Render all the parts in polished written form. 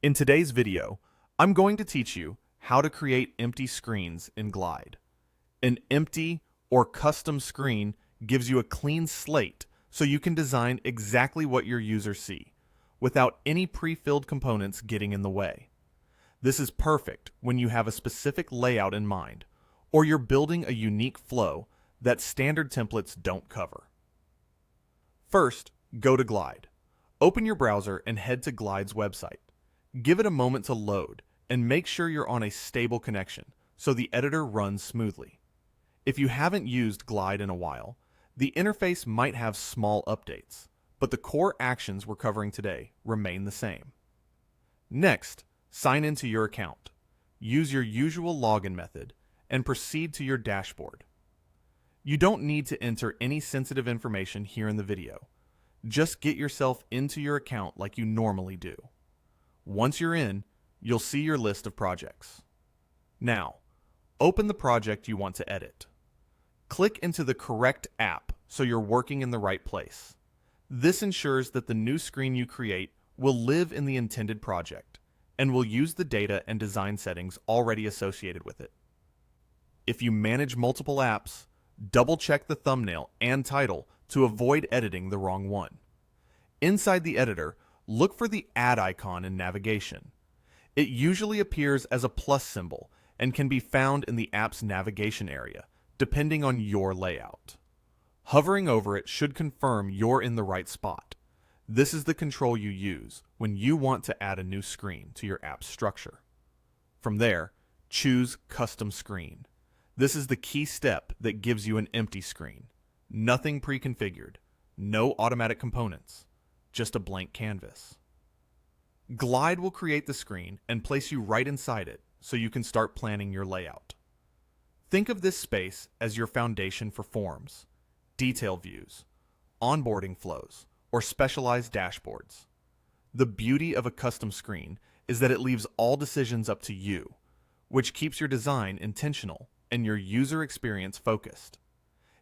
In today's video, I'm going to teach you how to create empty screens in Glide. An empty or custom screen gives you a clean slate so you can design exactly what your users see, without any pre-filled components getting in the way. This is perfect when you have a specific layout in mind, or you're building a unique flow that standard templates don't cover. First, go to Glide. Open your browser and head to Glide's website. Give it a moment to load and make sure you're on a stable connection so the editor runs smoothly. If you haven't used Glide in a while, the interface might have small updates, but the core actions we're covering today remain the same. Next, sign into your account. Use your usual login method and proceed to your dashboard. You don't need to enter any sensitive information here in the video. Just get yourself into your account like you normally do. Once you're in, you'll see your list of projects. Now, open the project you want to edit. Click into the correct app so you're working in the right place. This ensures that the new screen you create will live in the intended project and will use the data and design settings already associated with it. If you manage multiple apps, double-check the thumbnail and title to avoid editing the wrong one. Inside the editor, look for the add icon in navigation. It usually appears as a plus symbol and can be found in the app's navigation area, depending on your layout. Hovering over it should confirm you're in the right spot. This is the control you use when you want to add a new screen to your app's structure. From there, choose Custom Screen. This is the key step that gives you an empty screen. Nothing pre-configured, no automatic components, just a blank canvas. Glide will create the screen and place you right inside it so you can start planning your layout. Think of this space as your foundation for forms, detail views, onboarding flows, or specialized dashboards. The beauty of a custom screen is that it leaves all decisions up to you, which keeps your design intentional and your user experience focused.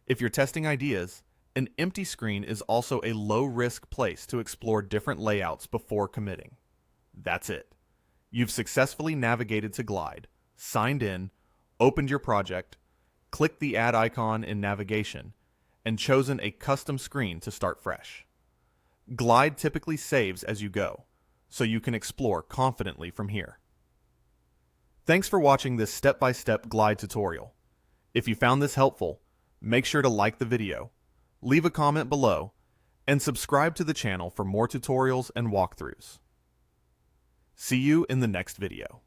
If you're testing ideas, an empty screen is also a low-risk place to explore different layouts before committing. That's it. You've successfully navigated to Glide, signed in, opened your project, clicked the add icon in navigation, and chosen a custom screen to start fresh. Glide typically saves as you go, so you can explore confidently from here. Thanks for watching this step-by-step Glide tutorial. If you found this helpful, make sure to like the video, leave a comment below, and subscribe to the channel for more tutorials and walkthroughs. See you in the next video.